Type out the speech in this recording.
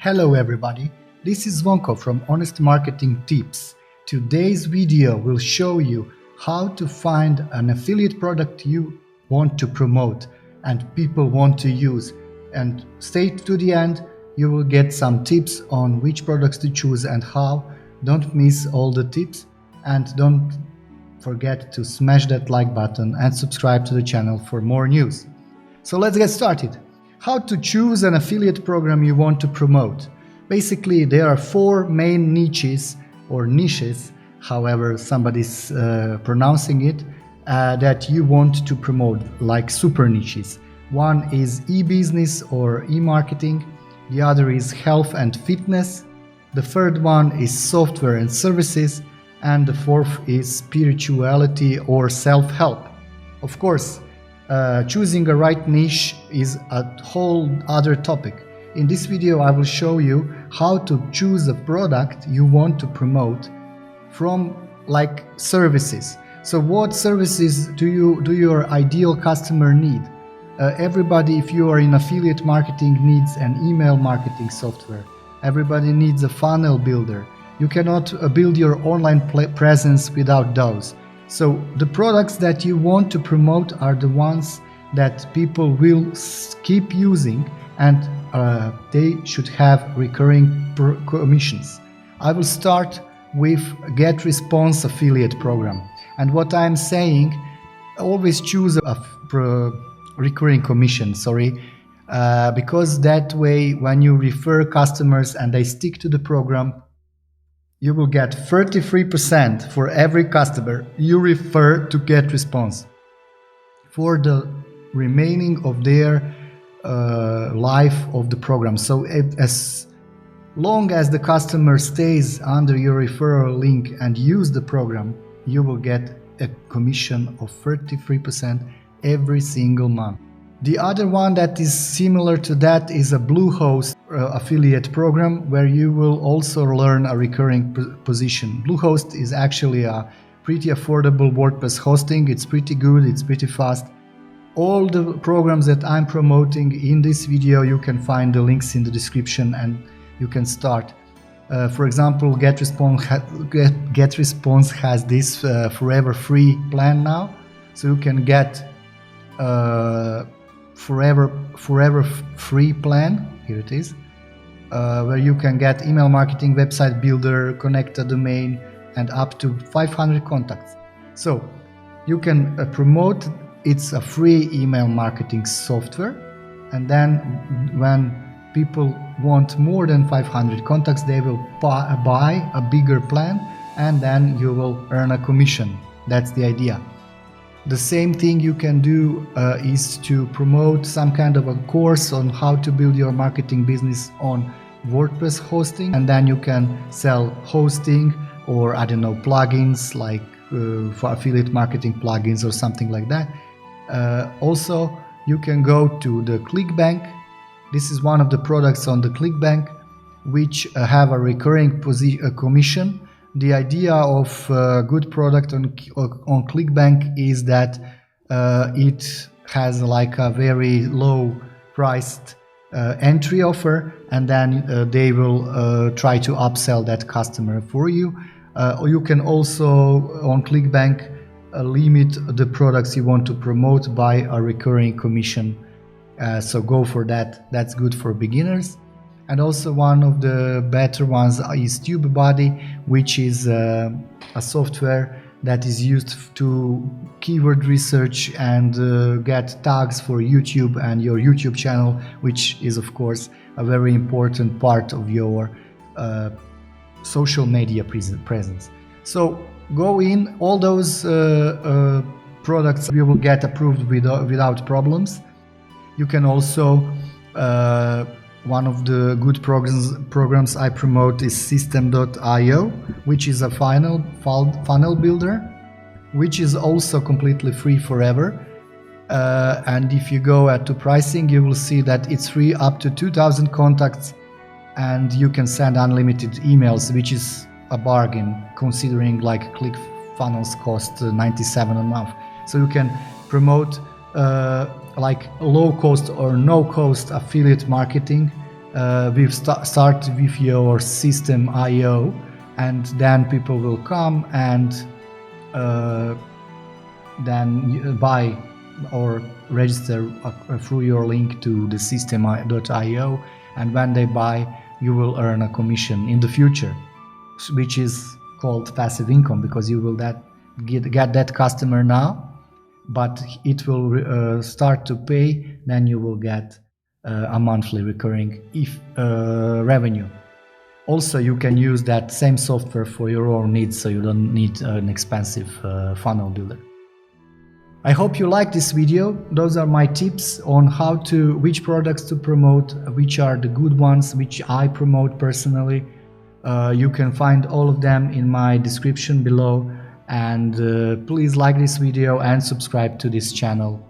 Hello everybody, this is Zvonko from Honest Marketing Tips. Today's video will show you how to find an affiliate product you want to promote and people want to use. And stay to the end, you will get some tips on which products to choose and how. Don't miss all the tips and don't forget to smash that like button and subscribe to the channel for more news. So let's get started. How to choose an affiliate program you want to promote. Basically, there are four main niches or niches, however somebody's pronouncing it, that you want to promote, like super niches. One is e-business or e-marketing, the other is health and fitness, the third one is software and services, and the fourth is spirituality or self-help. Of course, choosing a right niche is a whole other topic. In this video I will show you how to choose a product you want to promote from like services. So what services do your ideal customer need? Everybody, if you are in affiliate marketing, needs an email marketing software. Everybody needs a funnel builder. You cannot build your online presence without those. So the products that you want to promote are the ones that people will keep using, and they should have recurring commissions. I will start with GetResponse affiliate program. And what I'm saying, always choose a recurring commission, because that way when you refer customers and they stick to the program, you will get 33% for every customer you refer to GetResponse for the remaining of their life of the program. So as long as the customer stays under your referral link and use the program, you will get a commission of 33% every single month. The other one that is similar to that is a Bluehost affiliate program, where you will also learn a recurring position. Bluehost is actually a pretty affordable WordPress hosting. It's pretty good, it's pretty fast. All the programs that I'm promoting in this video, you can find the links in the description and you can start. For example, GetResponse has this forever free plan now, so you can get forever free plan. Here it is, where you can get email marketing, website builder, connect a domain, and up to 500 contacts. So you can promote. It's a free email marketing software, and then when people want more than 500 contacts, they will buy a bigger plan, and then you will earn a commission. That's the idea. The same thing you can do is to promote some kind of a course on how to build your marketing business on WordPress hosting, and then you can sell hosting or plugins like for affiliate marketing plugins or something like that. Also, you can go to the ClickBank. This is one of the products on the ClickBank which have a recurring commission. The idea of a good product on ClickBank is that it has like a very low priced entry offer, and then they will try to upsell that customer for you. You can also on ClickBank limit the products you want to promote by a recurring commission. So go for that. That's good for beginners. And also one of the better ones is Tubebuddy, which is a software that is used to keyword research and get tags for YouTube and your YouTube channel, which is of course a very important part of your social media presence. So go in, all those products you will get approved without problems. You can also one of the good programs I promote is System.io, which is a funnel builder, which is also completely free forever. And if you go to pricing, you will see that it's free up to 2,000 contacts, and you can send unlimited emails, which is a bargain considering like ClickFunnels cost $97 a month. So you can promote like low cost or no cost affiliate marketing start with your system IO, and then people will come and then buy or register through your link to the system.io, and when they buy, you will earn a commission in the future, which is called passive income, because you will get that customer now, but it will start to pay, then you will get a monthly recurring revenue. Also, you can use that same software for your own needs, so you don't need an expensive funnel builder. I hope you like this video. Those are my tips on which products to promote, which are the good ones, which I promote personally. You can find all of them in my description below, and please like this video and subscribe to this channel.